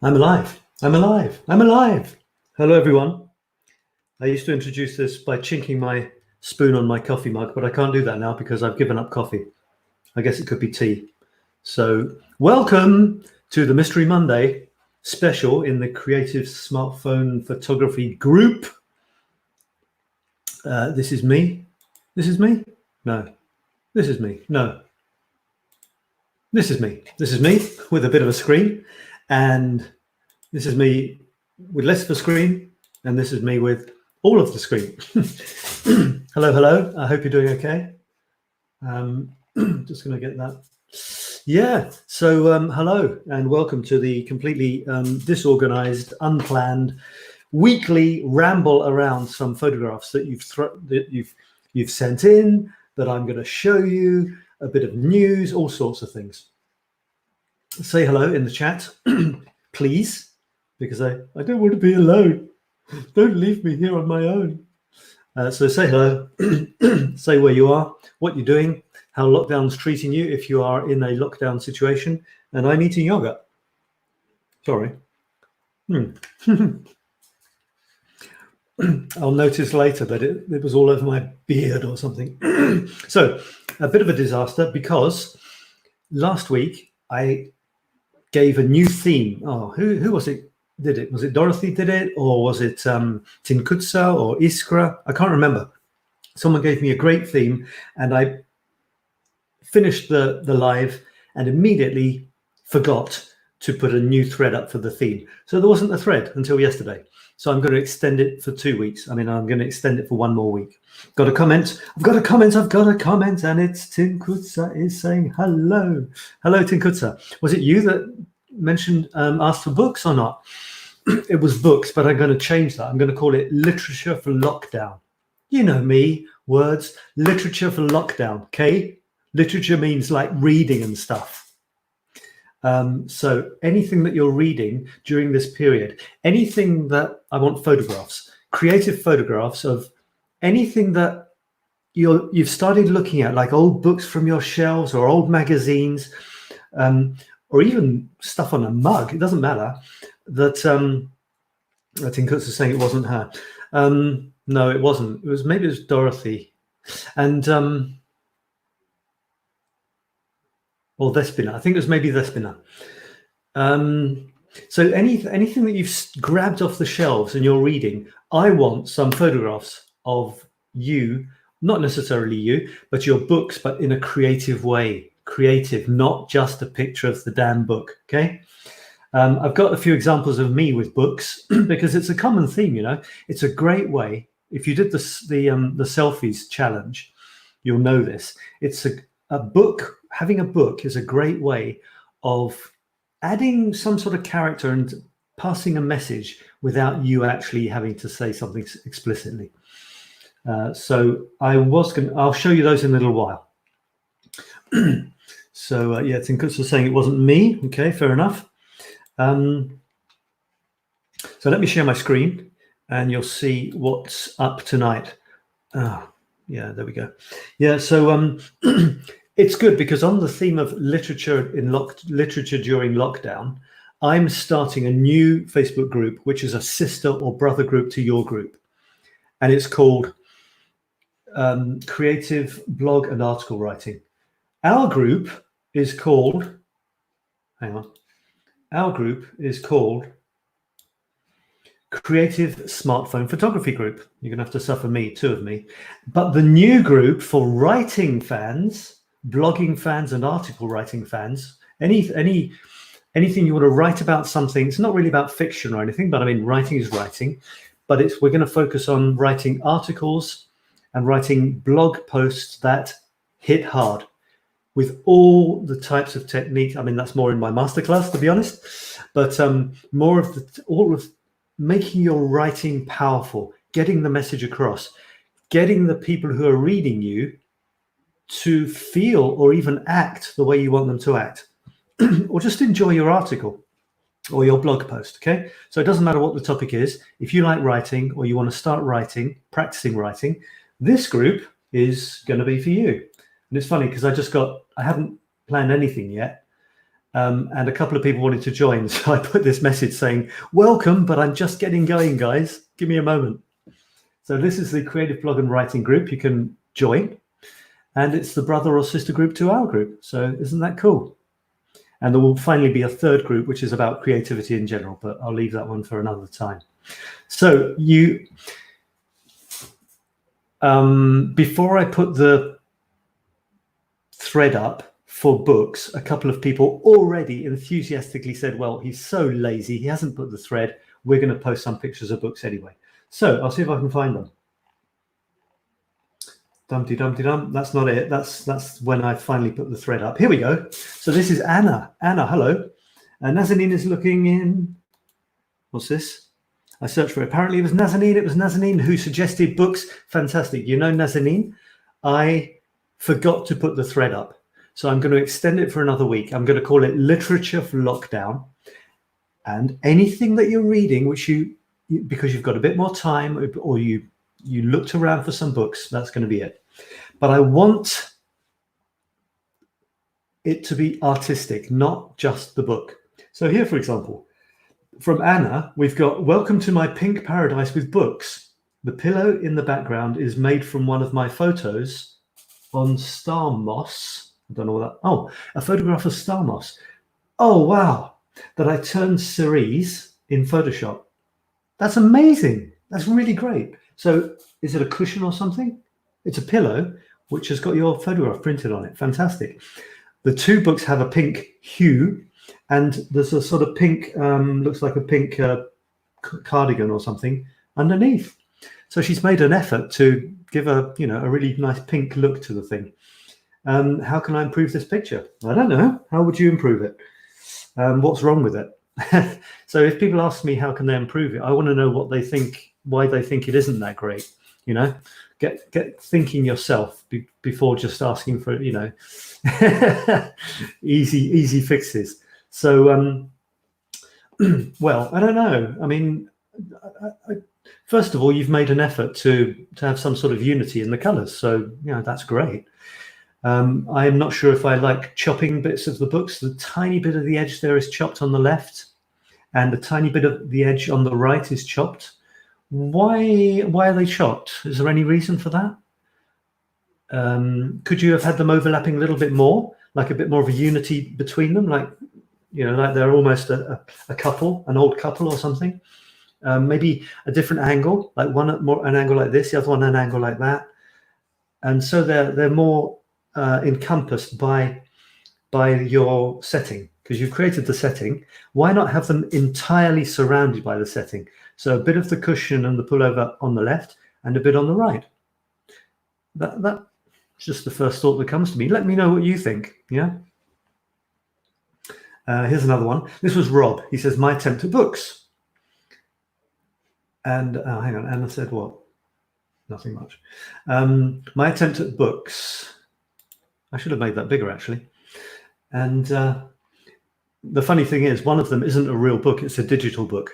I'm alive. I'm alive. I'm alive. Hello, everyone. I used to introduce this by chinking my spoon on my coffee mug, but I can't do that now because I've given up coffee. I guess it could be tea. So welcome to the Mystery Monday special in the Creative Smartphone Photography group. This is me. This is me? No. This is me. No. This is me. This is me with a bit of a screen. And this is me with less of a screen. And this is me with all of the screen. Hello, hello. I hope you're doing okay. Just going to get that. Yeah. So hello and welcome to the completely disorganized, unplanned weekly ramble around some photographs that you've sent in, that I'm going to show you, a bit of news, all sorts of things. Say hello in the chat, please, because I don't want to be alone. Don't leave me here on my own. So say hello, say where you are, what you're doing, how lockdown's treating you if you are in a lockdown situation, and I'm eating yogurt. Sorry. I'll notice later that it was all over my beard or something. So a bit of a disaster because last week I gave a new theme. Oh, who was it did it? Was it Dorothy did it? Or was it 𝗙𝗔𝗖𝗘𝗕𝗕𝗢𝗢𝗞 or 𝗓𝗑𝗓? I can't remember. Someone gave me a great theme and I finished the live and immediately forgot to put a new thread up for the theme. So there wasn't a thread until yesterday. So I'm going to extend it for 2 weeks. I'm going to extend it for 1 more week. Got a comment. I've got a comment. And it's 𝗙𝗘𝗙𝗧𝗢 is saying hello. Hello, 𝗙𝗘𝗙𝗧𝗢. Was it you that mentioned, asked for books or not? It was books, but I'm going to change that. I'm going to call it Literature for Lockdown. You know me, words, literature for lockdown, okay? Literature means like reading and stuff. So anything that you're reading during this period, anything that I want photographs, creative photographs of anything that you've started looking at, like old books from your shelves or old magazines, or even stuff on a mug, it doesn't matter, that I think it's saying it wasn't her. No, it wasn't. Maybe it was Dorothy. And or 𝗧𝗪𝗏. I think it was maybe 𝗧𝗪𝗏. So anything that you've grabbed off the shelves and you're reading, I want some photographs of you, not necessarily you, but your books, but in a creative way. Creative, not just a picture of the damn book, okay? I've got a few examples of me with books because it's a common theme, you know. It's a great way. If you did the selfies challenge, you'll know this. It's a book. Having a book is a great way of adding some sort of character and passing a message without you actually having to say something explicitly. So I'll show you those in a little while. So yeah, 𝗙𝗙𝗙𝗓𝗏 was saying it wasn't me. Okay, fair enough. So let me share my screen and you'll see what's up tonight. Yeah, there we go. Yeah, so it's good because on the theme of literature during lockdown, I'm starting a new Facebook group, which is a sister or brother group to your group. And it's called Creative Blog and Article Writing. Our group is called, our group is called Creative Smartphone Photography Group. You're going to have to suffer me, 2 of me. But the new group for writing fans, blogging fans and article writing fans, anything you want to write about something, it's not really about fiction or anything, but I mean, writing is writing, but we're going to focus on writing articles and writing blog posts that hit hard with all the types of technique. I mean, that's more in my masterclass, to be honest, but more of all of making your writing powerful, getting the message across, getting the people who are reading you to feel or even act the way you want them to act, or just enjoy your article or your blog post, okay? So it doesn't matter what the topic is. If you like writing or you want to start writing, practicing writing, this group is going to be for you. And it's funny because I haven't planned anything yet. and a couple of people wanted to join. So I put this message saying, welcome, but I'm just getting going, guys. Give me a moment. So this is the Creative Blog and Writing group. You can join. And it's the brother or sister group to our group. So isn't that cool? And there will finally be a third group, which is about creativity in general, but I'll leave that one for another time. So you, before I put the thread up for books, a couple of people already enthusiastically said, well, he's so lazy, he hasn't put the thread. We're going to post some pictures of books anyway. So I'll see if I can find them. Dumpty Dumpty Dum. That's not it. That's when I finally put the thread up. Here we go. So this is Anna. Anna, hello. Nazanin is looking in. What's this? I searched for it. Apparently it was Nazanin. It was Nazanin who suggested books. Fantastic. You know Nazanin? I forgot to put the thread up. So I'm going to extend it for another week. I'm going to call it Literature for Lockdown. And anything that you're reading, which because you've got a bit more time or you looked around for some books, that's going to be it. But I want it to be artistic, not just the book. So here, for example, from Anna, we've got, welcome to my pink paradise with books. The pillow in the background is made from one of my photos on star moss. I don't know what that, oh, a photograph of star moss. Oh, wow. That I turned cerise in Photoshop. That's amazing. That's really great. So is it a cushion or something? It's a pillow which has got your photograph printed on it. Fantastic. The two books have a pink hue, and there's a sort of pink, looks like a pink cardigan or something underneath. So she's made an effort to give a really nice pink look to the thing. How can I improve this picture? I don't know. How would you improve it? What's wrong with it? So if people ask me how can they improve it, I want to know what they think, why they think it isn't that great. Get thinking yourself before just asking for easy fixes. So well, I don't know. I mean, first of all, you've made an effort to have some sort of unity in the colors, so that's great. I'm not sure if I like chopping bits of the books. The tiny bit of the edge there is chopped on the left, and the tiny bit of the edge on the right is chopped. Why are they chopped? Is there any reason for that? Could you have had them overlapping a little bit more, like a bit more of a unity between them, like like they're almost a couple, an old couple or something? Maybe a different angle, like one more an angle like this, the other one an angle like that, and so they're more encompassed by your setting, because you've created the setting. Why not have them entirely surrounded by the setting? So a bit of the cushion and the pullover on the left and a bit on the right. That's just the first thought that comes to me. Let me know what you think. Yeah. Here's another one. This was Rob. He says, my attempt at books. And hang on, Anna said what? Nothing much. My attempt at books. I should have made that bigger, actually. And the funny thing is, one of them isn't a real book. It's a digital book,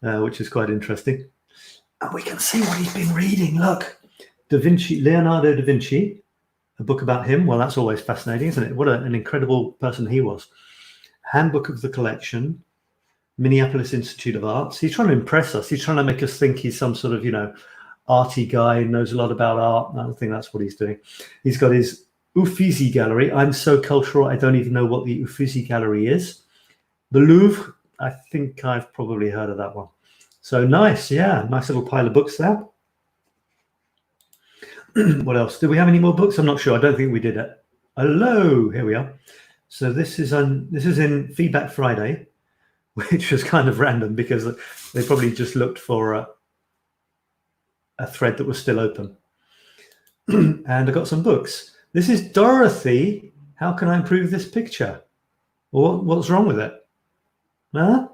which is quite interesting. And we can see what he's been reading. Look, Leonardo da Vinci, a book about him. Well, that's always fascinating, isn't it? What an incredible person he was. Handbook of the Collection, Minneapolis Institute of Arts. He's trying to impress us. He's trying to make us think he's some sort of, arty guy, knows a lot about art. I don't think that's what he's doing. He's got his Uffizi Gallery. I'm so cultural, I don't even know what the Uffizi Gallery is. The Louvre, I think I've probably heard of that one. So nice, yeah, nice little pile of books there. What else? Did we have any more books? I'm not sure. I don't think we did it. Hello, here we are. So this is in Feedback Friday, which was kind of random because they probably just looked for a thread that was still open. And I got some books. This is Dorothy. How can I improve this picture? Well, what's wrong with it? Huh?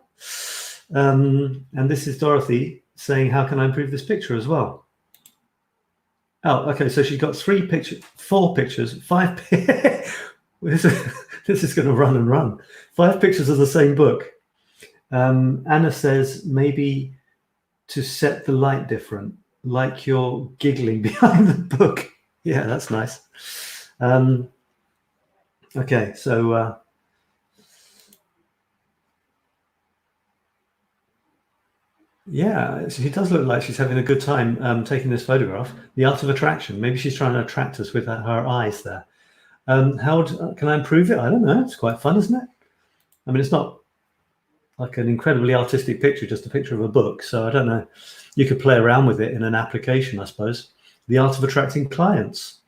And this is Dorothy saying, how can I improve this picture as well? Oh, okay. So she's got 4 pictures, 5. This is going to run and run. 5 pictures of the same book. Anna says maybe to set the light different, like you're giggling behind the book. Yeah, that's nice. Okay, so Yeah, she does look like she's having a good time taking this photograph. The art of attraction. Maybe she's trying to attract us with her eyes there. How can I improve it? I don't know. It's quite fun, isn't it? I mean, it's not like an incredibly artistic picture, just a picture of a book. So I don't know. You could play around with it in an application, I suppose. The art of attracting clients.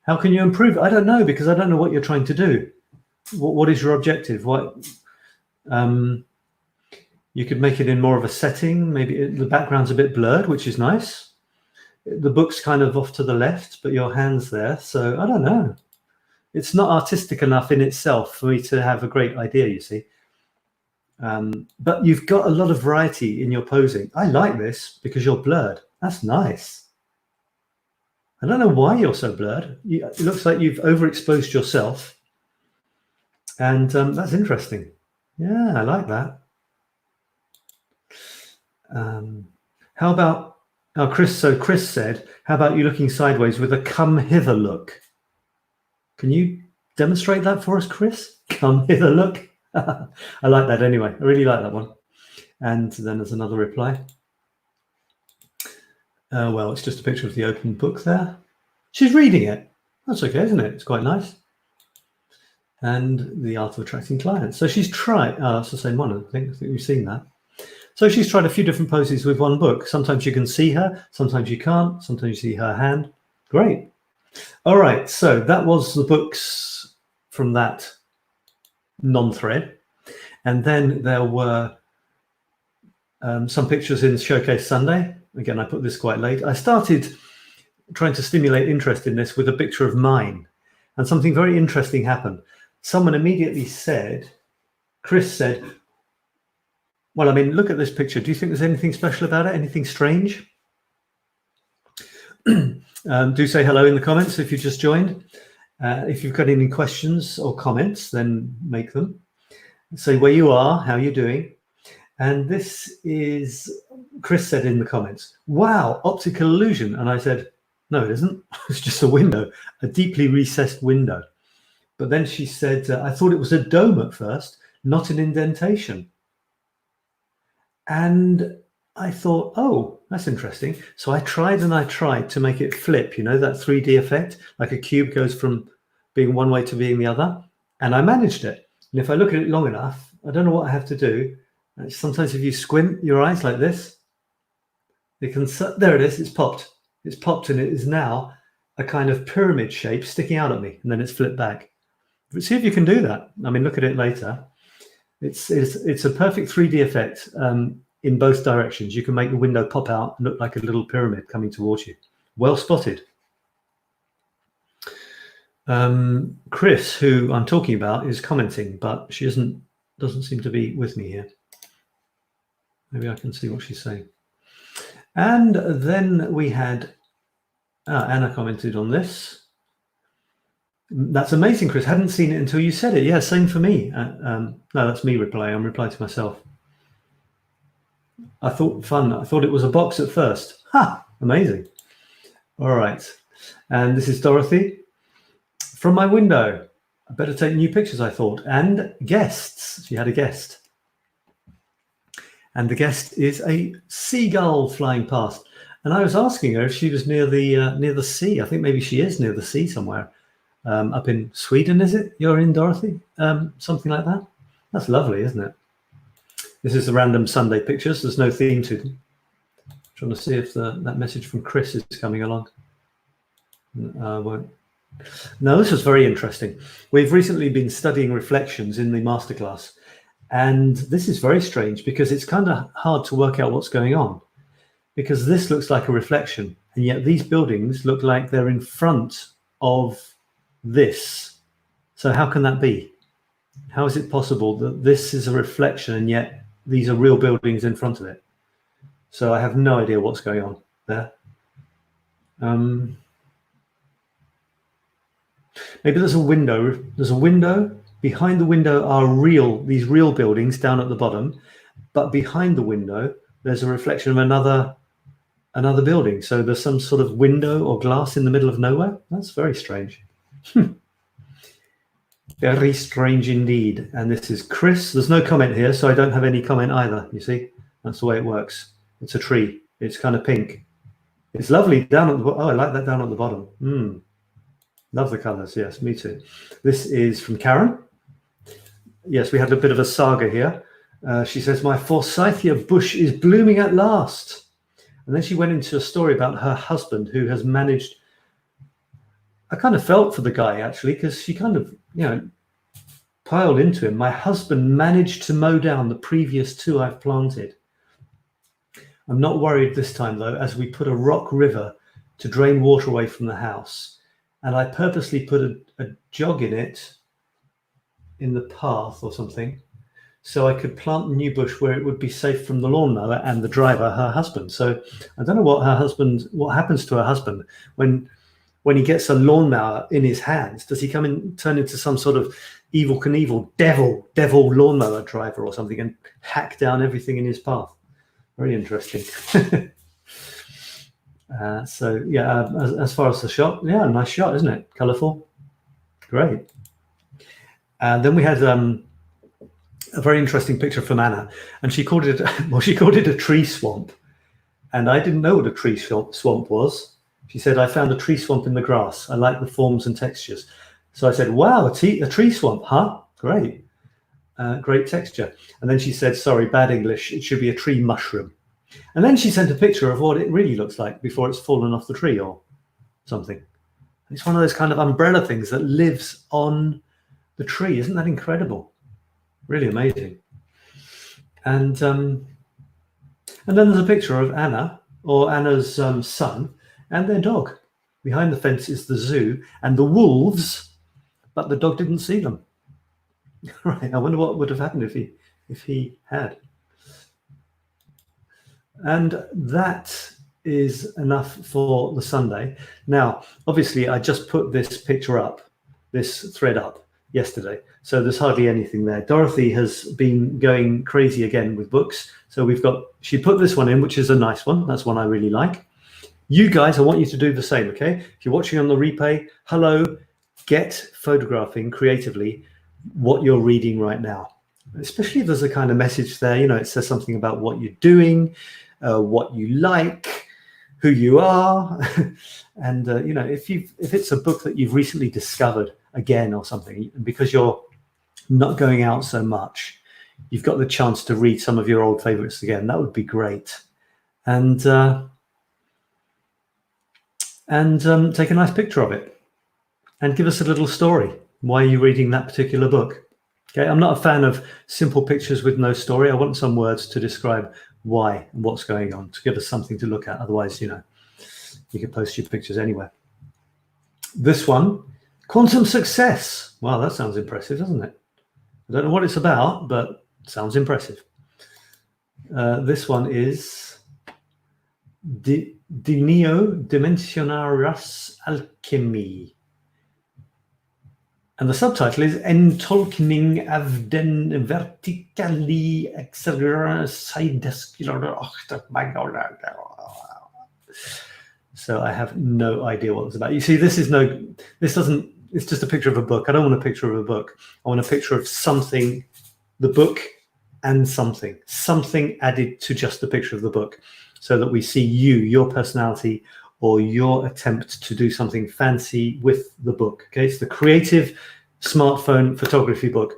How can you improve it? I don't know, because I don't know what you're trying to do. What is your objective? You could make it in more of a setting. Maybe the background's a bit blurred, which is nice. The book's kind of off to the left, but your hand's there. So I don't know. It's not artistic enough in itself for me to have a great idea, you see. But you've got a lot of variety in your posing. I like this because you're blurred. That's nice. I don't know why you're so blurred. It looks like you've overexposed yourself. And that's interesting. Yeah, I like that. How about, Chris said, how about you looking sideways with a come hither look? Can you demonstrate that for us, Chris? Come hither look. I like that anyway. I really like that one. And then there's another reply. Well, it's just a picture of the open book there. She's reading it. That's okay, isn't it? It's quite nice. And the art of attracting clients. So she's tried, that's the same one, I think you've seen that. So she's tried a few different poses with one book. Sometimes you can see her, sometimes you can't, sometimes you see her hand. Great. All right, so that was the books from that non-thread. And then there were some pictures in Showcase Sunday. Again, I put this quite late. I started trying to stimulate interest in this with a picture of mine. And something very interesting happened. Someone immediately said, Chris said, well, I mean, look at this picture. Do you think there's anything special about it? Anything strange? Do say hello in the comments if you just joined. If you've got any questions or comments, then make them. Say where you are, how you're doing. And this is, Chris said in the comments, wow, optical illusion. And I said, no, it isn't. It's just a window, a deeply recessed window. But then she said, I thought it was a dome at first, not an indentation. And I thought, oh, that's interesting. So I tried to make it flip, you know, that 3D effect, like a cube goes from being one way to being the other. And I managed it. And if I look at it long enough, I don't know what I have to do. Sometimes if you squint your eyes like this, it can, there it is, it's popped. It's popped and it is now a kind of pyramid shape sticking out at me. And then it's flipped back. But see if you can do that. I mean, look at it later. It's a perfect 3D effect in both directions. You can make the window pop out and look like a little pyramid coming towards you. Well spotted. Chris, who I'm talking about, is commenting, but she doesn't seem to be with me here. Maybe I can see what she's saying. And then we had Anna commented on this. That's amazing, Chris. Hadn't seen it until you said it. Yeah, same for me. No, that's me replying. I'm replying to myself. I thought fun. I thought it was a box at first. Ha! Amazing. All right. And this is Dorothy. From my window. I better take new pictures, I thought. And guests. She had a guest. And the guest is a seagull flying past. And I was asking her if she was near the sea. I think maybe she is near the sea somewhere. Up in Sweden, is it? You're in, Dorothy? Something like that? That's lovely, isn't it? This is the random Sunday pictures. There's no theme to them. I'm trying to see if that message from Chris is coming along. Won't. No, this was very interesting. We've recently been studying reflections in the masterclass. And this is very strange because it's kind of hard to work out what's going on. Because this looks like a reflection. And yet these buildings look like they're in front of this. So how can that be? How is it possible that this is a reflection and yet these are real buildings in front of it? So I have no idea what's going on there. Maybe there's a window. There's a window. Behind the window are these real buildings down at the bottom, but behind the window there's a reflection of another building. So there's some sort of window or glass in the middle of nowhere. That's very strange. Very strange indeed. And this is Chris. There's no comment here, so I don't have any comment either. You see, that's the way it works. It's a tree. It's kind of pink. It's lovely down at the bottom. Oh, I like that down at the bottom. Love the colors. Yes, me too. This is from Karen. Yes, we had a bit of a saga here. She says, my forsythia bush is blooming at last. And then she went into a story about her husband who has managed. I kind of felt for the guy, actually, because she kind of, piled into him. My husband managed to mow down the previous 2 I've planted. I'm not worried this time, though, as we put a rock river to drain water away from the house. And I purposely put a jog in it, in the path or something, so I could plant the new bush where it would be safe from the lawnmower and the driver, her husband. So I don't know what happens to her husband when he gets a lawnmower in his hands. Does he turn into some sort of Evel Knievel devil lawnmower driver or something and hack down everything in his path? Very interesting. So yeah, as far as the shot, yeah, nice shot, isn't it? Colourful, great. And then we had a very interesting picture from Anna, and she called it a tree swamp, and I didn't know what a tree swamp was. She said, I found a tree swamp in the grass. I like the forms and textures. So I said, wow, a tree swamp, huh? Great. Great texture. And then she said, sorry, bad English. It should be a tree mushroom. And then she sent a picture of what it really looks like before it's fallen off the tree or something. It's one of those kind of umbrella things that lives on the tree. Isn't that incredible? Really amazing. And then there's a picture of Anna, or Anna's son, and their dog. Behind the fence is the zoo and the wolves, but the dog didn't see them. Right. I wonder what would have happened if he had. And that is enough for the Sunday. Now, obviously, I just put this picture up, this thread up yesterday, so there's hardly anything there. Dorothy has been going crazy again with books. So she put this one in, which is a nice one. That's one I really like. You guys, I want you to do the same, okay? If you're watching on the replay, hello, get photographing creatively what you're reading right now. Especially if there's a kind of message there, it says something about what you're doing, what you like, who you are. And, if it's a book that you've recently discovered again or something, because you're not going out so much, you've got the chance to read some of your old favorites again. That would be great. And take a nice picture of it and give us a little story. Why are you reading that particular book? Okay, I'm not a fan of simple pictures with no story. I want some words to describe why and what's going on, to give us something to look at. Otherwise, you can post your pictures anywhere. This one, quantum success. Wow, that sounds impressive, doesn't it? I don't know what it's about, but it sounds impressive. This one is 𝗔𝗣𝗓𝗓 alchemy. And the subtitle is Entolkning of den vertically So I have no idea what it's about. You see, it's just a picture of a book. I don't want a picture of a book. I want a picture of something, the book and something added to just the picture of the book, so that we see your personality, or your attempt to do something fancy with the book. Okay, it's the creative smartphone photography book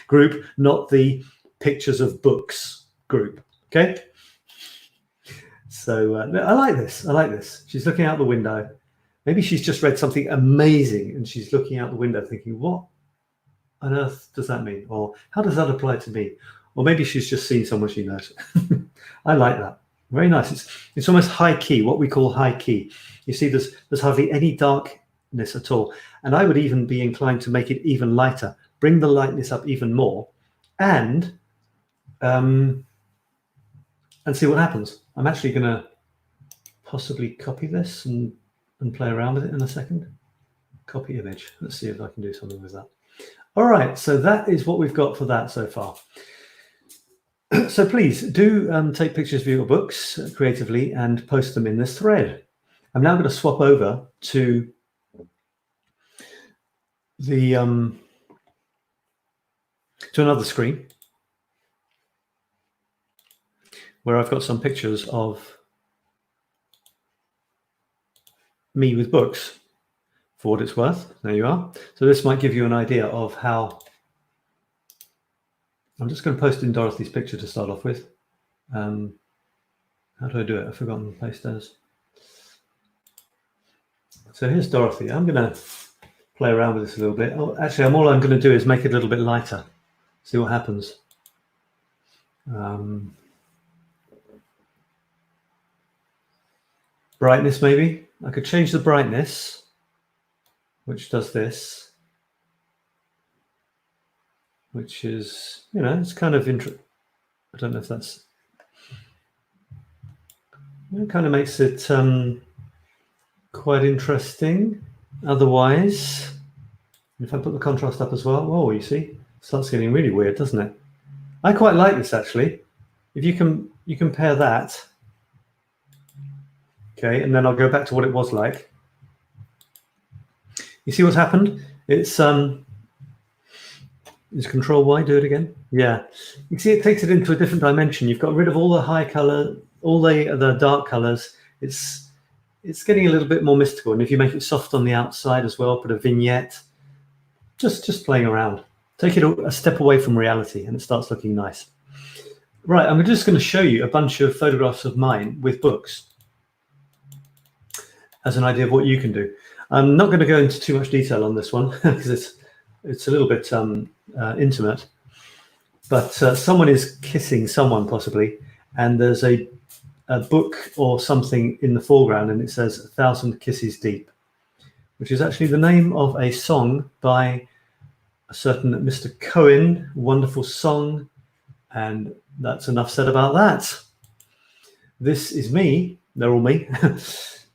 group, not the pictures of books group. Okay, so I like this. She's looking out the window. Maybe she's just read something amazing and she's looking out the window thinking, what on earth does that mean? Or how does that apply to me? Or maybe she's just seen someone she knows. I like that. Very nice. It's almost high key, what we call high key. You see, there's hardly any darkness at all. And I would even be inclined to make it even lighter, bring the lightness up even more, and see what happens. I'm actually going to possibly copy this and play around with it in a second. Copy image. Let's see if I can do something with that. All right, so that is what we've got for that so far. So please do take pictures of your books creatively and post them in this thread. I'm now going to swap over to the to another screen where I've got some pictures of me with books, for what it's worth. There you are. So this might give you an idea of how. I'm just going to post in Dorothy's picture to start off with. How do I do it? I've forgotten paste as. So here's Dorothy. I'm going to play around with this a little bit. Oh, actually, all I'm going to do is make it a little bit lighter. See what happens. Brightness, maybe. I could change the brightness, which does this, which is, you know, it's kind of I don't know if that's, it kind of makes it quite interesting. Otherwise, if I put the contrast up as well, whoa, you see, it starts getting really weird, doesn't it? I quite like this, actually. If you compare that, okay, and then I'll go back to what it was like. You see what's happened? It's is Control Y, do it again? Yeah. You can see it takes it into a different dimension. You've got rid of all the high color, all the dark colors. It's getting a little bit more mystical. And if you make it soft on the outside as well, put a vignette, just playing around. Take it a step away from reality and it starts looking nice. Right, I'm just going to show you a bunch of photographs of mine with books as an idea of what you can do. I'm not going to go into too much detail on this one because it's a little bit intimate, but someone is kissing someone possibly, and there's a book or something in the foreground, and it says 𝗪𝗪𝗘𝗕𝗢𝗓𝗓, which is actually the name of a song by a certain Mr. Cohen. Wonderful song, and that's enough said about that. This is me. They're all me.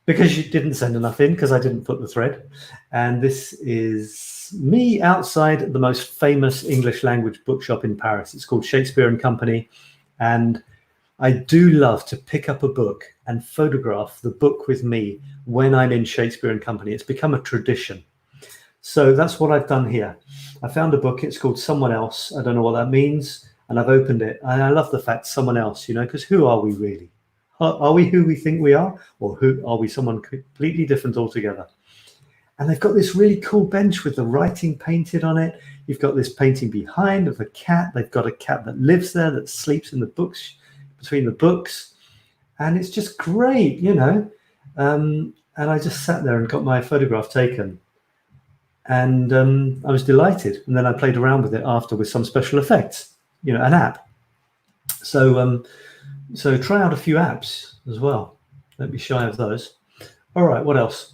Because you didn't send enough in, because I didn't put the thread. And this is me outside the most famous English language bookshop in Paris. It's called 𝗧𝗢𝗘𝗕𝗢𝗓. And I do love to pick up a book and photograph the book with me when I'm in 𝗧𝗧𝗘𝗕𝗢𝗓. It's become a tradition. So that's what I've done here. I found a book. It's called Someone Else. I don't know what that means. And I've opened it. And I love the fact someone else, you know, because who are we really? Are we who we think we are, or who are we someone completely different altogether? And they've got this really cool bench with the writing painted on it. You've got this painting behind of a cat. They've got a cat that lives there, that sleeps in the books, between the books. And it's just great, you know. And I just sat there and got my photograph taken. And I was delighted. And then I played around with it after with some special effects, you know, an app. So try out a few apps as well. Don't be shy of those. All right, what else?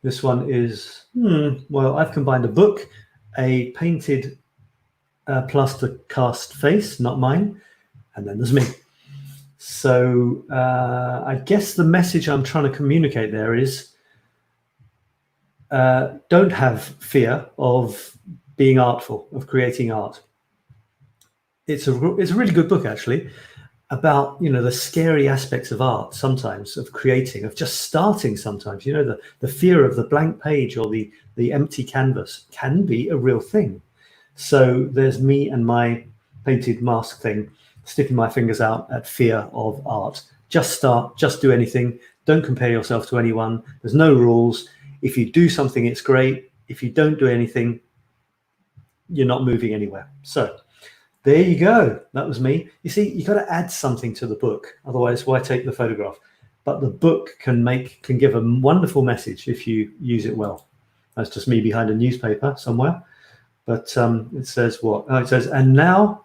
This one is, well, I've combined a book, a painted plaster cast face, not mine, and then there's me. So I guess the message I'm trying to communicate there is don't have fear of being artful, of creating art. It's a really good book, actually, about, you know, the scary aspects of art sometimes, of creating, of just starting sometimes. You know, the fear of the blank page or the empty canvas can be a real thing. So there's me and my painted mask thing, sticking my fingers out at fear of art. Just start, just do anything. Don't compare yourself to anyone. There's no rules. If you do something, it's great. If you don't do anything, you're not moving anywhere. So there you go. That was me. You see, you got to add something to the book. Otherwise, why take the photograph? But the book can give a wonderful message if you use it well. That's just me behind a newspaper somewhere. But it says what? Oh, it says, and now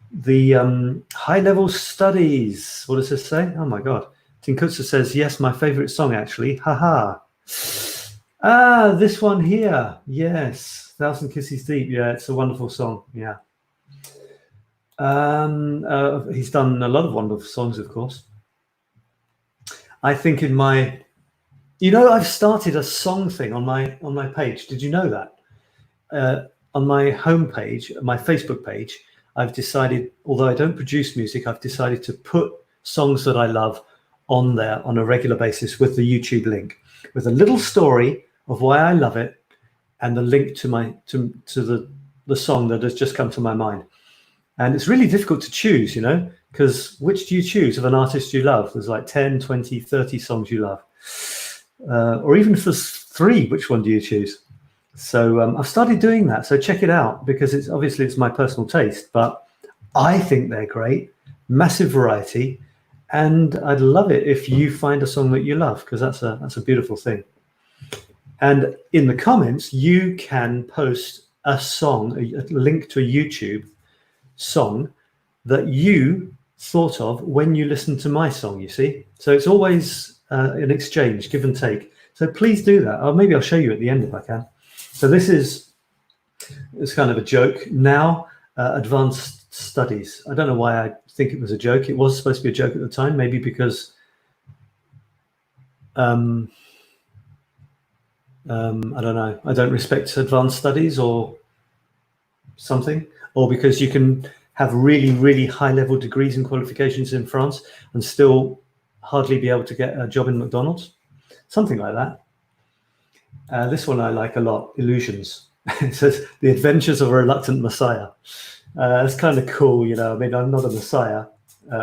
the high-level studies. What does this say? Oh, my God. Tinkutsa says, yes, my favorite song, actually. Haha. Ah, this one here. Yes. 𝗪𝗪𝗘𝗕𝗢𝗓𝗓. Yeah, it's a wonderful song. Yeah. He's done a lot of wonderful songs, of course. I think in my, you know, I've started a song thing on my page. Did you know that? On my homepage, my Facebook page, I've decided, although I don't produce music, I've decided to put songs that I love on there on a regular basis with the YouTube link, with a little story of why I love it and the link to the song that has just come to my mind. And it's really difficult to choose, you know, because which do you choose of an artist you love? There's like 10, 20, 30 songs you love. Or even if there's 3, which one do you choose? So I've started doing that. So check it out, because it's obviously it's my personal taste, but I think they're great, massive variety. And I'd love it if you find a song that you love, because that's a beautiful thing. And in the comments, you can post a song, a link to a YouTube song that you thought of when you listen to my song, you see. So it's always an exchange, give and take. So please do that. Or maybe I'll show you at the end if I can. So it's kind of a joke now, advanced studies. I don't know why I think it was a joke. It was supposed to be a joke at the time, maybe because I don't know, I don't respect advanced studies or something, or because you can have really, really high level degrees and qualifications in France and still hardly be able to get a job in McDonald's, something like that. This one I like a lot, Illusions. It says, The Adventures of a Reluctant Messiah. It's kind of cool, you know. I mean, I'm not a messiah,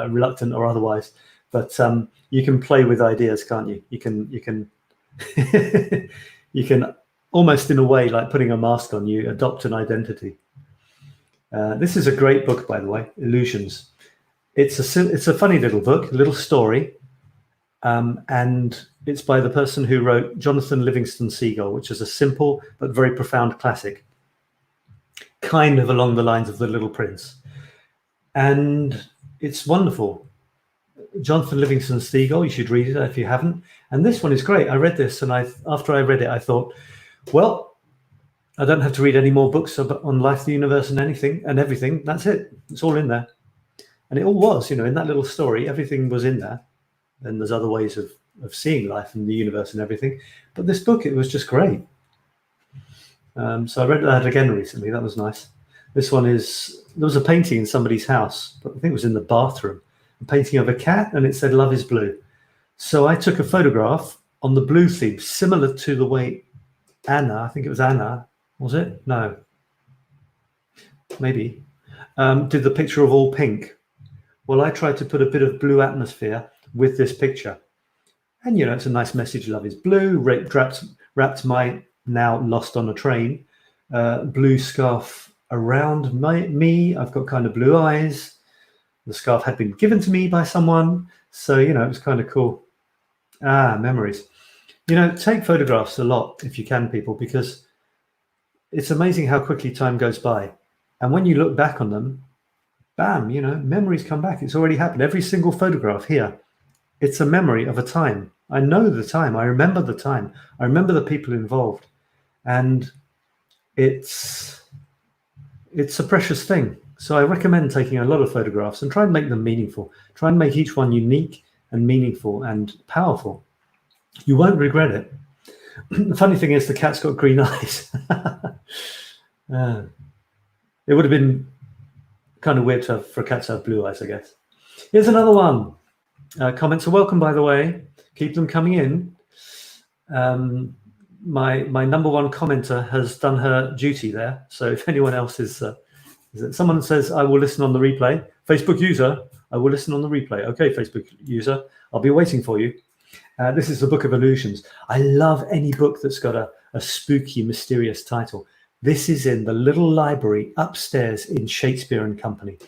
reluctant or otherwise, but you can play with ideas, can't you? You can you can almost, in a way, like putting a mask on, you adopt an identity. This is a great book, by the way, Illusions. It's a funny little book, a little story, and it's by the person who wrote Jonathan Livingston Seagull, which is a simple but very profound classic, kind of along the lines of The Little Prince. And it's wonderful. Jonathan Livingston Seagull, you should read it if you haven't. And this one is great. I read this, and after I read it, I thought, well, I don't have to read any more books on life, the universe, and anything and everything. That's it. It's all in there. And it all was, you know, in that little story, everything was in there. And there's other ways of seeing life and the universe and everything. But this book, it was just great. So I read that again recently. That was nice. This one is, there was a painting in somebody's house, but I think it was in the bathroom, a painting of a cat, and it said, Love is Blue. So I took a photograph on the blue theme, similar to the way Anna, I think it was Anna, was it? No. Maybe. Did the picture of all pink. Well, I tried to put a bit of blue atmosphere with this picture. And, you know, it's a nice message. Love is blue. Wrapped my now lost on a train blue scarf around me. I've got kind of blue eyes. The scarf had been given to me by someone. So, you know, it was kind of cool. Memories. You know, take photographs a lot if you can, people, because it's amazing how quickly time goes by. And when you look back on them, bam, you know, memories come back. It's already happened. Every single photograph here, it's a memory of a time. I know the time. I remember the time. I remember the people involved. And it's a precious thing. So I recommend taking a lot of photographs and try and make them meaningful. Try and make each one unique and meaningful and powerful. You won't regret it. The funny thing is the cat's got green eyes. It would have been kind of weird for cats to have blue eyes, I guess. Here's another one. Comments are welcome, by the way. Keep them coming in. My number one commenter has done her duty there. So if anyone else is someone says, I will listen on the replay. Facebook user, I will listen on the replay. Okay, Facebook user, I'll be waiting for you. This is the Book of Illusions. I love any book that's got a spooky, mysterious title. This is in the little library upstairs in Shakespeare and Company.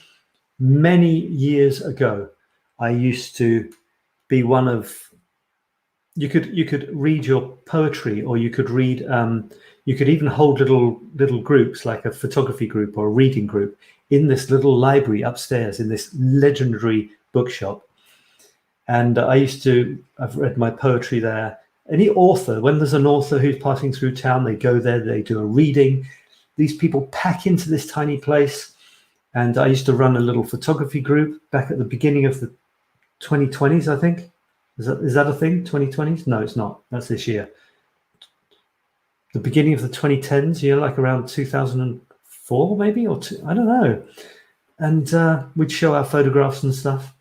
Many years ago, I used to be one of, you could read your poetry, or you could read, you could even hold little groups like a photography group or a reading group in this little library upstairs in this legendary bookshop. And I've read my poetry there. Any author, when there's an author who's passing through town, they go there, they do a reading. These people pack into this tiny place. And I used to run a little photography group back at the beginning of the 2020s, I think. Is that a thing, 2020s? No, it's not. That's this year. The beginning of the 2010s, you know, like around 2004 maybe, or I don't know. And we'd show our photographs and stuff.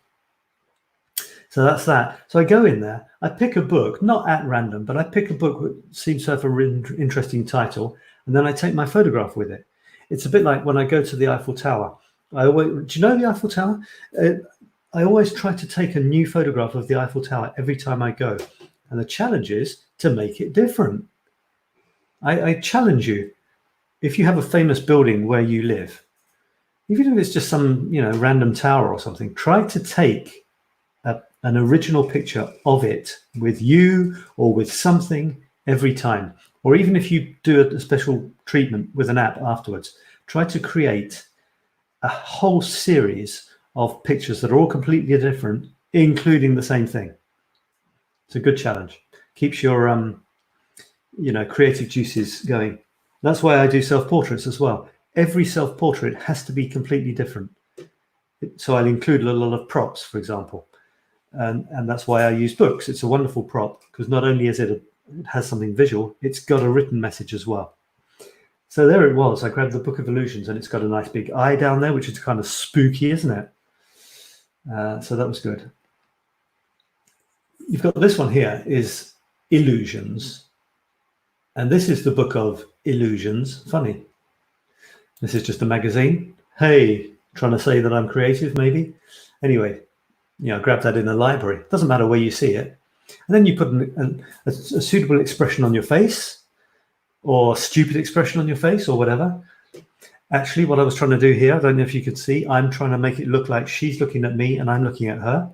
So that's that. So I go in there, I pick a book, not at random, but I pick a book that seems to have an interesting title, and then I take my photograph with it. It's a bit like when I go to the Eiffel Tower. Do you know the Eiffel Tower? I always try to take a new photograph of the Eiffel Tower every time I go. And the challenge is to make it different. I challenge you, if you have a famous building where you live, even if it's just some, random tower or something, try to take an original picture of it with you or with something every time. Or even if you do a special treatment with an app afterwards, try to create a whole series of pictures that are all completely different, including the same thing. It's a good challenge. Keeps your creative juices going. That's why I do self-portraits as well. Every self-portrait has to be completely different. So I'll include a lot of props, for example. And that's why I use books. It's a wonderful prop because not only is it has something visual, it's got a written message as well. So there it was. I grabbed the Book of Illusions and it's got a nice big eye down there, which is kind of spooky, isn't it? So that was good. You've got this one here is Illusions. And this is the Book of Illusions. Funny. This is just a magazine. Hey, trying to say that I'm creative, maybe. Anyway, grab that in the library. Doesn't matter where you see it. And then you put a suitable expression on your face, or stupid expression on your face, or whatever. Actually, what I was trying to do here, I don't know if you could see, I'm trying to make it look like she's looking at me and I'm looking at her.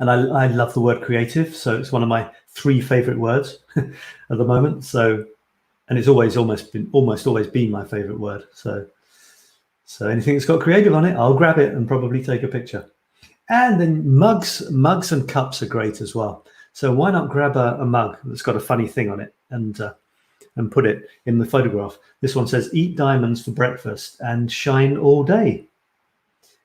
And I love the word creative, so it's one of my 3 favorite words at the moment. So, and it's almost always been my favorite word. So anything that's got creative on it, I'll grab it and probably take a picture. And then mugs and cups are great as well. So why not grab a mug that's got a funny thing on it and put it in the photograph. This one says, "Eat diamonds for breakfast and shine all day,"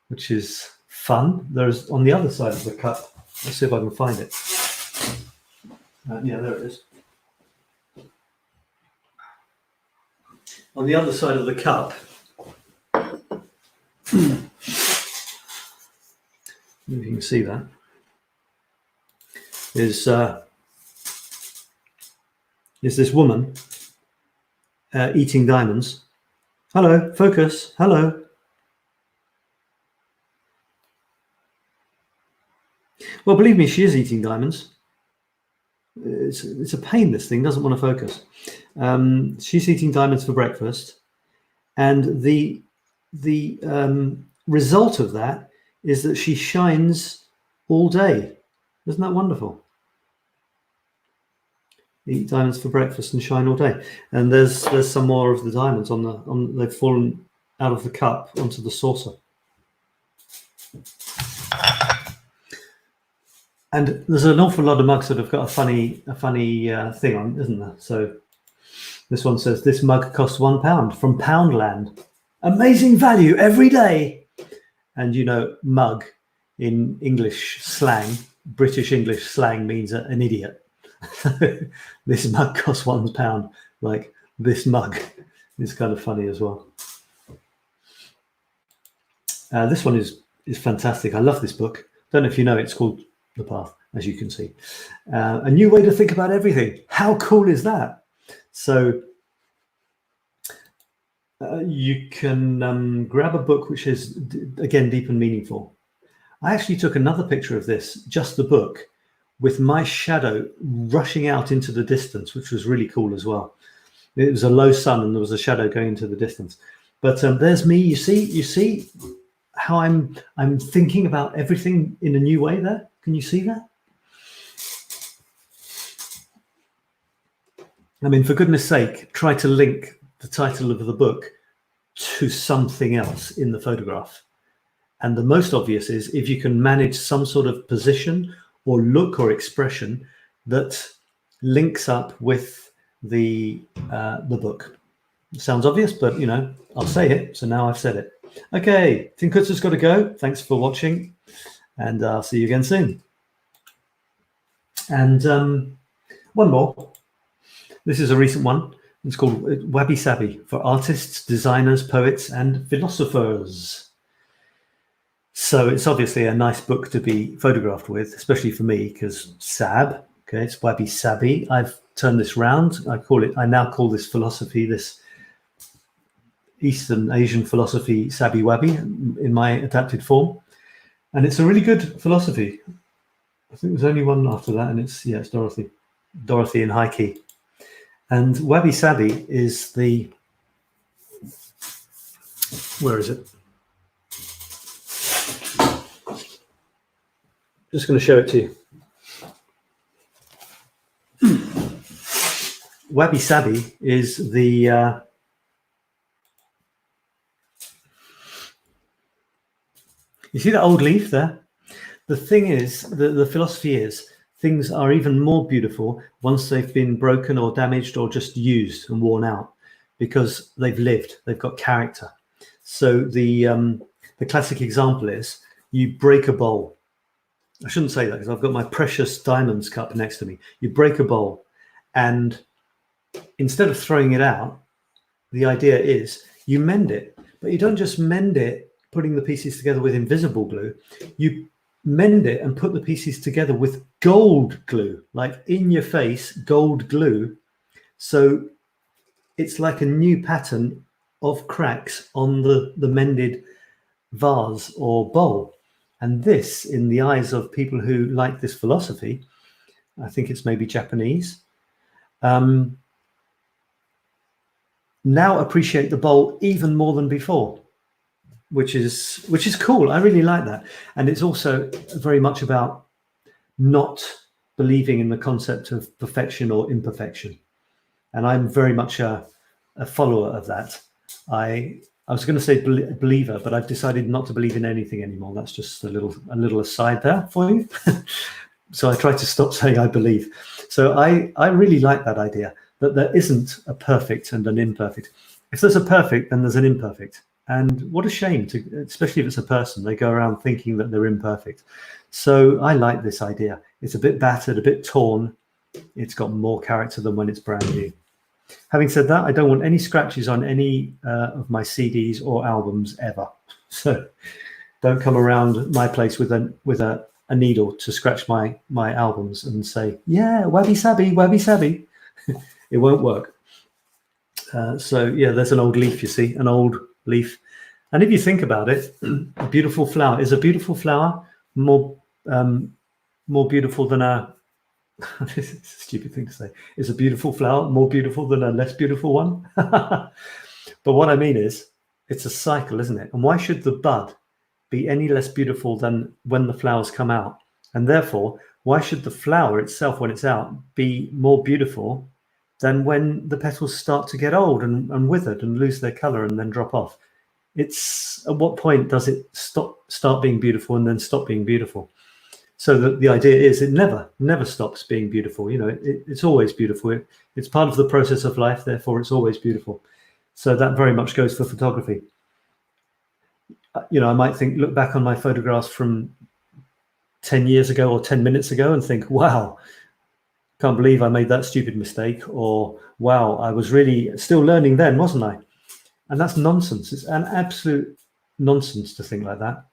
which is fun. There's on the other side of the cup. Let's see if I can find it. Yeah, there it is. On the other side of the cup, if you can see that, is this woman eating diamonds. Hello, focus. Hello. Well, believe me, she is eating diamonds. It's a pain. This thing doesn't want to focus. She's eating diamonds for breakfast, and the result of that is that she shines all day. Isn't that wonderful? Eat diamonds for breakfast and shine all day. And there's some more of the diamonds they've fallen out of the cup onto the saucer. And there's an awful lot of mugs that have got a funny thing on, isn't there? So this one says, "This mug costs £1 from Poundland. Amazing value every day." And mug in English slang, British English slang, means an idiot. This mug costs £1. Like, this mug is kind of funny as well. This one is fantastic. I love this book. Don't know if you know, it's called The Path, as you can see. A new way to think about everything. How cool is that? So you can grab a book which is, again, deep and meaningful. I actually took another picture of this, just the book, with my shadow rushing out into the distance, which was really cool as well. It was a low sun and there was a shadow going into the distance. But there's me. You see how I'm thinking about everything in a new way there? Can you see that? I mean, for goodness sake, try to link the title of the book to something else in the photograph. And the most obvious is if you can manage some sort of position or look or expression that links up with the book. It sounds obvious, but I'll say it. So now I've said it. Okay, Tim Kutzer's got to go. Thanks for watching, and I'll see you again soon. And one more. This is a recent one. It's called Webby Savvy for artists, designers, poets, and philosophers. So it's obviously a nice book to be photographed with, especially for me, because Sab, okay, it's Webby Savvy. I've turned this round. I now call this philosophy, this Eastern Asian philosophy, 𝗧𝗢𝗄𝗡, in my adapted form. And it's a really good philosophy. I think there's only one after that, and it's Dorothy in high key. And Webby Savvy is the, where is it? Just going to show it to you. Webby Savvy is the you see that old leaf there? The thing is, the philosophy is, things are even more beautiful once they've been broken or damaged or just used and worn out, because they've lived, they've got character. So the classic example is, you break a bowl. I shouldn't say that because I've got my precious diamonds cup next to me. You break a bowl, and instead of throwing it out, the idea is you mend it, but you don't just mend it putting the pieces together with invisible glue. You mend it and put the pieces together with gold glue, like in your face gold glue. So it's like a new pattern of cracks on the mended vase or bowl. And this, in the eyes of people who like this philosophy, I think it's maybe Japanese, now appreciate the bowl even more than before, which is cool. I really like that. And it's also very much about not believing in the concept of perfection or imperfection. And I'm very much a follower of that. I was going to say believer, but I've decided not to believe in anything anymore. That's just a little aside there for you. So I try to stop saying I believe. So I really like that idea, that there isn't a perfect and an imperfect. If there's a perfect, then there's an imperfect. And what a shame, especially if it's a person, they go around thinking that they're imperfect. So I like this idea. It's a bit battered, a bit torn. It's got more character than when it's brand new. Having said that, I don't want any scratches on any of my CDs or albums ever. So don't come around my place with a needle to scratch my albums and say, yeah, Webby Savvy, Webby Savvy. It won't work. So yeah, there's an old leaf, you see, an old leaf. And if you think about it, a beautiful flower is a beautiful flower more beautiful than a this is a stupid thing to say. Is a beautiful flower more beautiful than a less beautiful one? But what I mean is, it's a cycle, isn't it? And why should the bud be any less beautiful than when the flowers come out? And therefore, why should the flower itself, when it's out, be more beautiful than when the petals start to get old and withered and lose their color and then drop off? It's at what point does it start being beautiful and then stop being beautiful? So the idea is it never stops being beautiful. You know, it's always beautiful. It's part of the process of life, therefore it's always beautiful. So that very much goes for photography. You know, I might look back on my photographs from 10 years ago or 10 minutes ago and think, wow, can't believe I made that stupid mistake, or wow, I was really still learning then, wasn't I? And that's nonsense. It's an absolute nonsense to think like that.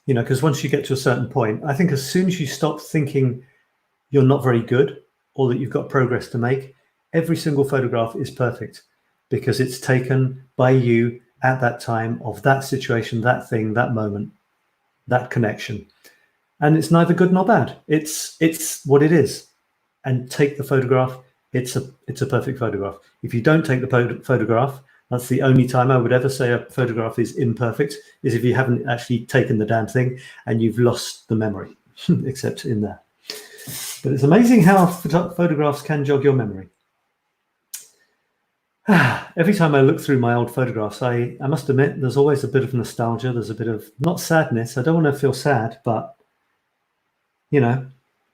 You know, because once you get to a certain point, I think as soon as you stop thinking you're not very good or that you've got progress to make, every single photograph is perfect because it's taken by you at that time of that situation, that thing, that moment, that connection. And it's neither good nor bad. It's what it is. And take the photograph, it's a perfect photograph. If you don't take the photograph, that's the only time I would ever say a photograph is imperfect, is if you haven't actually taken the damn thing and you've lost the memory, except in there. But it's amazing how photographs can jog your memory. Every time I look through my old photographs, I must admit there's always a bit of nostalgia. There's a bit of, not sadness. I don't want to feel sad, but, you know,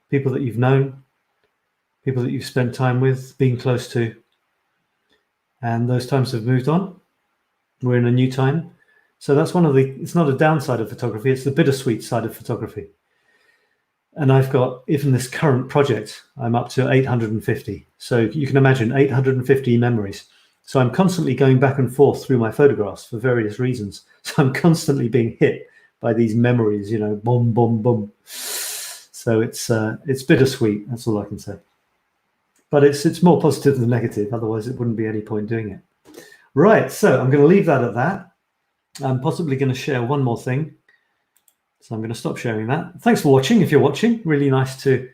people that you've known, people that you've spent time with, being close to. And those times have moved on. We're in a new time. So that's it's not a downside of photography, it's the bittersweet side of photography. And I've got, even this current project, I'm up to 850. So you can imagine 850 memories. So I'm constantly going back and forth through my photographs for various reasons. So I'm constantly being hit by these memories, you know, boom, boom, boom. So it's bittersweet, that's all I can say. But it's more positive than negative, otherwise it wouldn't be any point doing it. Right, so I'm going to leave that at that. I'm possibly going to share one more thing. So I'm going to stop sharing that. Thanks for watching. If you're watching, really nice for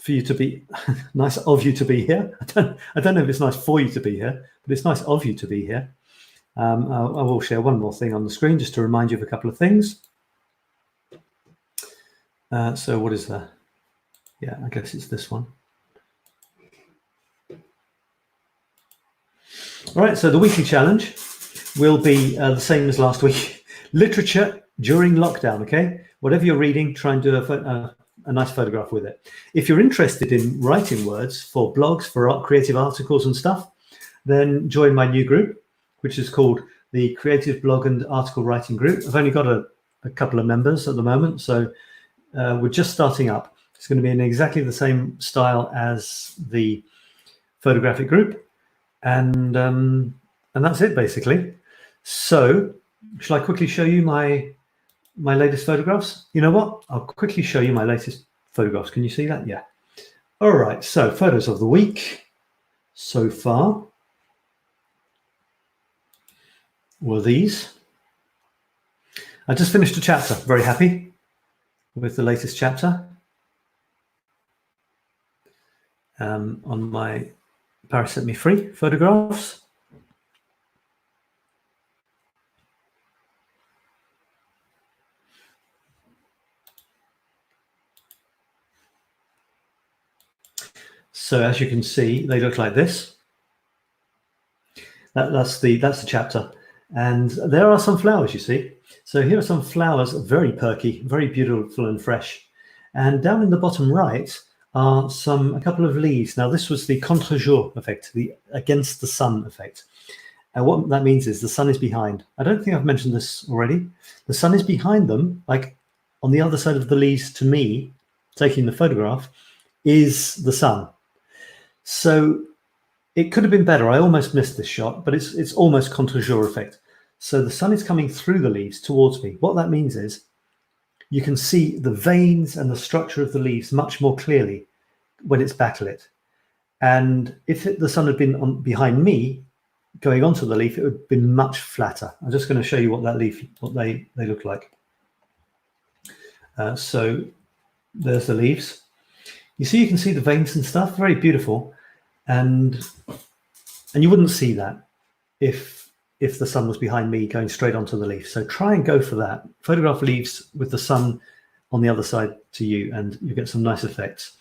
you to be nice of you to be here. I don't know if it's nice for you to be here, but it's nice of you to be here. I will share one more thing on the screen just to remind you of a couple of things. So what is that? Yeah, I guess it's this one. All right, so the weekly challenge will be the same as last week. Literature during lockdown, okay? Whatever you're reading, try and do a nice photograph with it. If you're interested in writing words for blogs, for creative articles and stuff, then join my new group, which is called the Creative Blog and Article Writing Group. I've only got a couple of members at the moment, so we're just starting up. It's going to be in exactly the same style as the photographic group. And that's it basically. So shall I quickly show you my latest photographs? You know what? I'll quickly show you my latest photographs. Can you see that? Yeah. All right. So photos of the week so far were these. I just finished a chapter. Very happy with the latest chapter on my Paris Set Me Free photographs. So as you can see, they look like this. That's the chapter, and there are some flowers. You see, so here are some flowers, very perky, very beautiful and fresh. And down in the bottom right are a couple of leaves. Now this was the contre-jour effect, the against the sun effect. And what that means is the sun is behind. I don't think I've mentioned this already. The sun is behind them, like on the other side of the leaves to me, taking the photograph, is the sun. So it could have been better. I almost missed this shot, but it's almost contre-jour effect. So the sun is coming through the leaves towards me. What that means is you can see the veins and the structure of the leaves much more clearly when it's backlit. And if the sun had been behind me, going onto the leaf, it would have been much flatter. I'm just going to show you what they look like. So there's the leaves. You can see the veins and stuff, very beautiful. And you wouldn't see that if the sun was behind me going straight onto the leaf. So try and go for that. Photograph leaves with the sun on the other side to you, and you get some nice effects.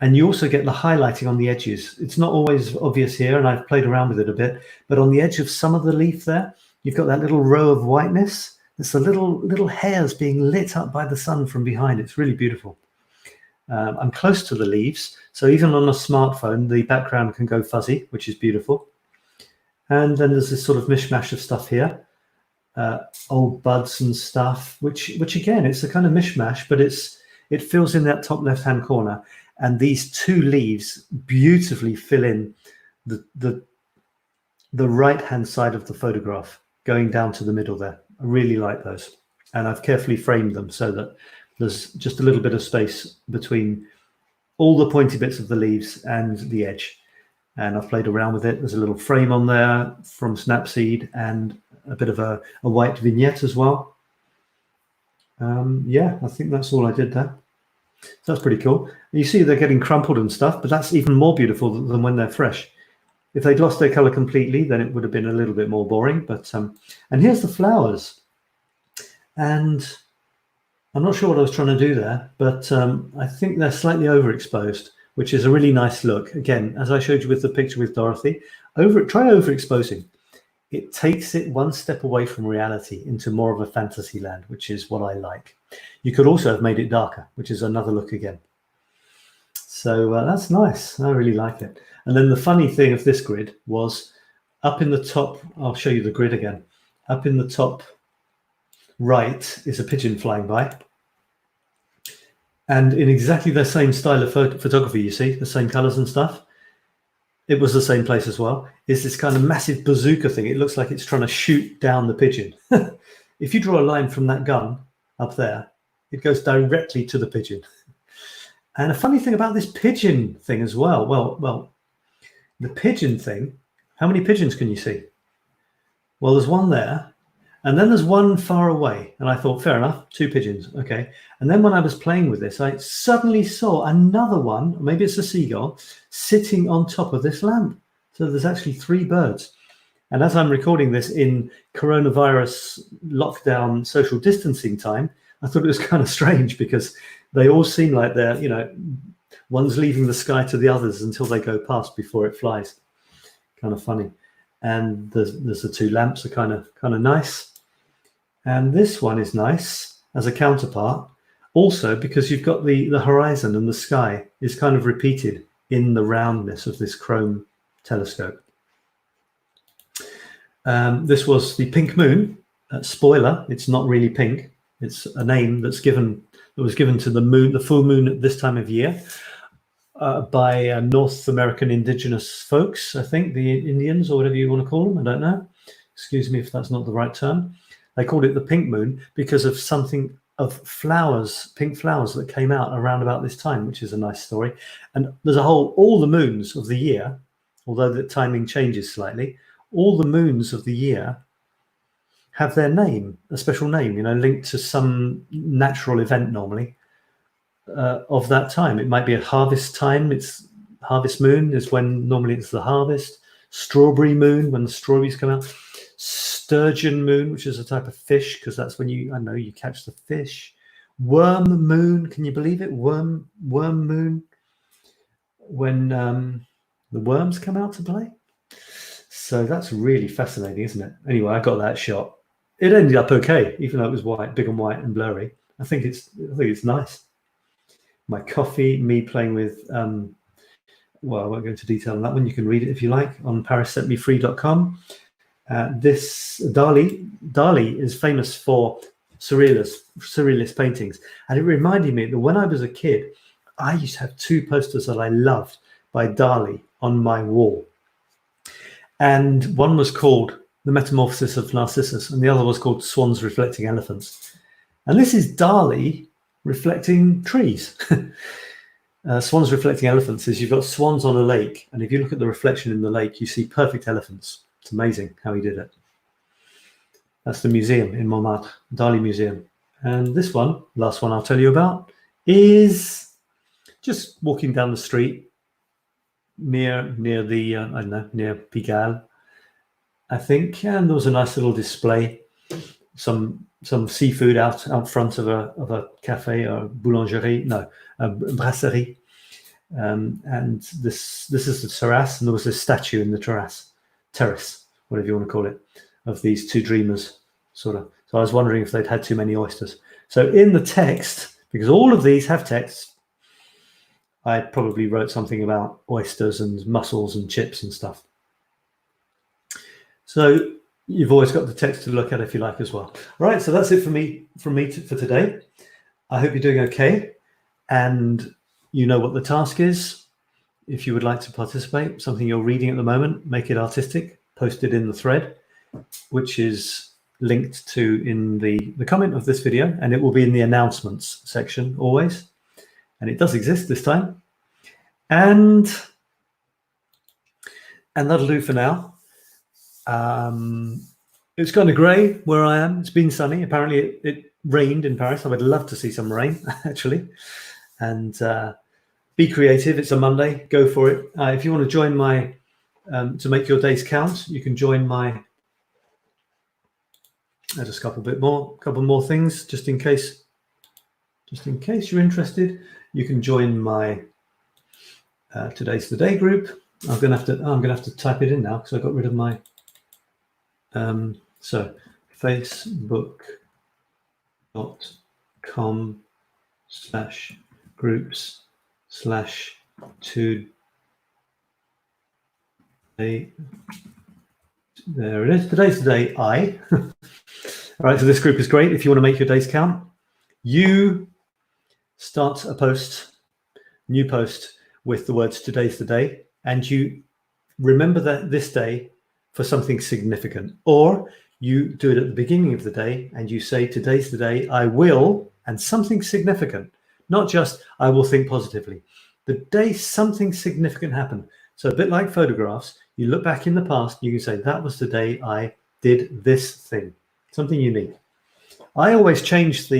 And you also get the highlighting on the edges. It's not always obvious here, and I've played around with it a bit, but on the edge of some of the leaf there, you've got that little row of whiteness. It's the little hairs being lit up by the sun from behind. It's really beautiful. I'm close to the leaves, so even on a smartphone, the background can go fuzzy, which is beautiful. And then there's this sort of mishmash of stuff here, old buds and stuff, which again, it's a kind of mishmash, but it fills in that top left-hand corner. And these two leaves beautifully fill in the right-hand side of the photograph, going down to the middle there. I really like those, and I've carefully framed them so that there's just a little bit of space between all the pointy bits of the leaves and the edge. And I've played around with it. There's a little frame on there from Snapseed and a bit of a white vignette as well. Yeah, I think that's all I did there. So that's pretty cool. You see they're getting crumpled and stuff, but that's even more beautiful than when they're fresh. If they'd lost their color completely, then it would have been a little bit more boring. But and here's the flowers. And I'm not sure what I was trying to do there, but I think they're slightly overexposed, which is a really nice look. Again, as I showed you with the picture with Dorothy, try overexposing. It takes it one step away from reality into more of a fantasy land, which is what I like. You could also have made it darker, which is another look again. So that's nice. I really like it. And then the funny thing of this grid was up in the top, I'll show you the grid again. Up in the top right is a pigeon flying by. And in exactly the same style of photography, you see, the same colors and stuff. It was the same place as well. It's this kind of massive bazooka thing. It looks like it's trying to shoot down the pigeon. If you draw a line from that gun up there, it goes directly to the pigeon. And a funny thing about this pigeon thing as well, well, the pigeon thing, how many pigeons can you see? Well, there's one there, and then there's one far away. And I thought, fair enough, 2 pigeons, okay. And then when I was playing with this, I suddenly saw another one, maybe it's a seagull, sitting on top of this lamp. So there's actually 3 birds. And as I'm recording this in coronavirus lockdown social distancing time, I thought it was kind of strange because they all seem like they're, you know, one's leaving the sky to the others until they go past before it flies. Kind of funny. And there's the 2 lamps are kind of nice. And this one is nice as a counterpart, also because you've got the horizon, and the sky is kind of repeated in the roundness of this chrome telescope. This was the pink moon. Spoiler, it's not really pink. It's a name that was given to the moon, the full moon at this time of year, by North American indigenous folks, I think, the Indians, or whatever you want to call them. I don't know. Excuse me if that's not the right term. They called it the pink moon because of something of flowers, pink flowers that came out around about this time, which is a nice story. And there's all the moons of the year, although the timing changes slightly, all the moons of the year have their name, a special name, you know, linked to some natural event normally of that time. It might be a harvest time. It's harvest moon is when normally it's the harvest. Strawberry moon, when the strawberries come out. Sturgeon moon, which is a type of fish, because that's when you catch the fish. Worm moon, can you believe it? Worm moon, when the worms come out to play. So that's really fascinating, isn't it? Anyway, I got that shot. It ended up okay, even though it was white, big and white and blurry. I think it's nice. My coffee, me playing with well, I won't go into detail on that one. You can read it if you like on parissetmefree.com. This Dali is famous for surrealist paintings, and it reminded me that when I was a kid, I used to have 2 posters that I loved by Dali on my wall, and one was called The Metamorphosis of Narcissus, and the other was called Swans Reflecting Elephants. And this is Dali reflecting trees. Swans reflecting elephants is you've got swans on a lake, and if you look at the reflection in the lake, you see perfect elephants. It's amazing how he did it. That's the museum in Montmartre, Dali Museum. And this one, last one I'll tell you about, is just walking down the street near the, I don't know, near Pigalle, I think. And there was a nice little display, some seafood out front of a cafe or boulangerie, no, a brasserie. And this is the terrace, and there was a statue in the terrace, whatever you want to call it, of these 2 dreamers, sort of. So I was wondering if they'd had too many oysters. So in the text, because all of these have texts, I probably wrote something about oysters and mussels and chips and stuff. So you've always got the text to look at if you like as well. All right, so that's it from me for today. I hope you're doing okay, and you know what the task is. If you would like to participate, something you're reading at the moment, make it artistic, post it in the thread, which is linked to in the comment of this video, and it will be in the announcements section always. And it does exist this time. And that'll do for now. It's kind of grey where I am. It's been sunny. Apparently it rained in Paris. I would love to see some rain, actually. And be creative. It's a Monday. Go for it. If you want to join my, to make your days count, you can join my, just a couple more things, just in case you're interested. You can join my Today's the Day group. I'm gonna have to type it in now because I got rid of my so facebook.com/groups/today. There it is. Today's the day. All right, so this group is great. If you want to make your days count, you start a new post with the words "Today's the day," and you remember that this day for something significant, or you do it at the beginning of the day and you say, "Today's the day I will," and something significant, not just "I will think positively." The day something significant happened. So a bit like photographs, you look back in the past, you can say, "That was the day I did this thing, something unique. I always change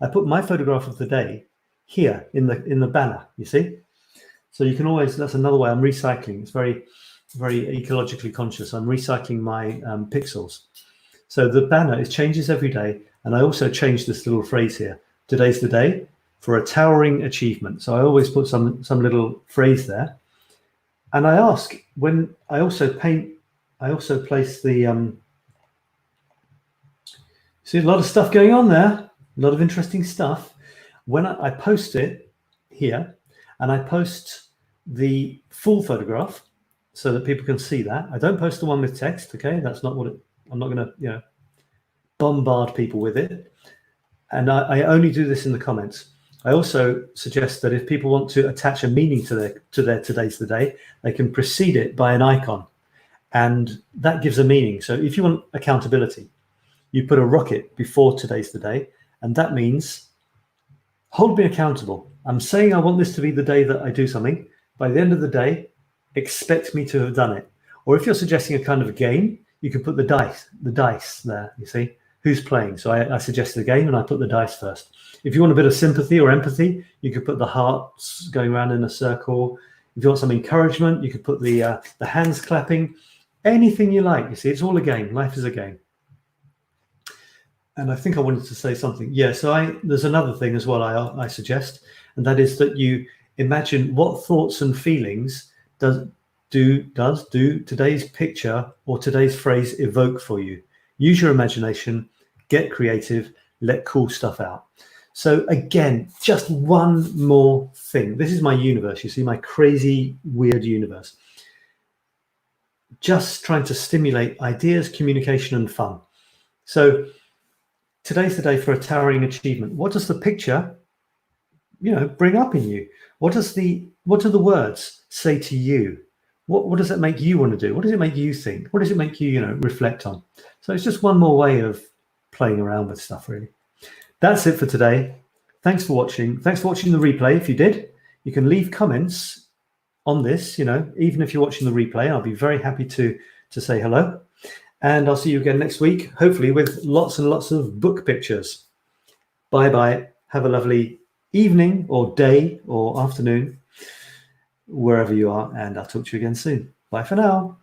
I put my photograph of the day here in the banner, you see? So you can always, that's another way I'm recycling. It's very, very ecologically conscious. I'm recycling my pixels. So the banner, it changes every day. And I also change this little phrase here. Today's the day for a towering achievement. So I always put some little phrase there. And I ask, when I also place the, see a lot of stuff going on there, a lot of interesting stuff. When I post it here, and I post the full photograph so that people can see that. I don't post the one with text, okay? That's not what I'm not going to, bombard people with it. And I only do this in the comments. I also suggest that if people want to attach a meaning to their today's the day, they can precede it by an icon, and that gives a meaning. So if you want accountability, you put a rocket before today's the day, and that means hold me accountable. I'm saying I want this to be the day that I do something. By the end of the day, expect me to have done it. Or if you're suggesting a kind of a game, you can put the dice there, you see, who's playing. So I suggested a game and I put the dice first. If you want a bit of sympathy or empathy, you could put the hearts going around in a circle. If you want some encouragement, you could put the hands clapping, anything you like. You see, it's all a game. Life is a game. And I think I wanted to say something. Yeah, so there's another thing as well I suggest, and that is that you imagine what thoughts and feelings does today's picture or today's phrase evoke for you. Use your imagination, get creative, let cool stuff out. So again, just one more thing. This is my universe, you see, my crazy, weird universe. Just trying to stimulate ideas, communication, and fun. So today's the day for a towering achievement. What does the picture, bring up in you? What do the words say to you? What does it make you want to do? What does it make you think? What does it make you, reflect on? So it's just one more way of playing around with stuff, really. That's it for today. Thanks for watching. Thanks for watching the replay. If you did, you can leave comments on this, even if you're watching the replay. I'll be very happy to say hello. And I'll see you again next week, hopefully with lots and lots of book pictures. Bye-bye. Have a lovely evening or day or afternoon, wherever you are, and I'll talk to you again soon. Bye for now.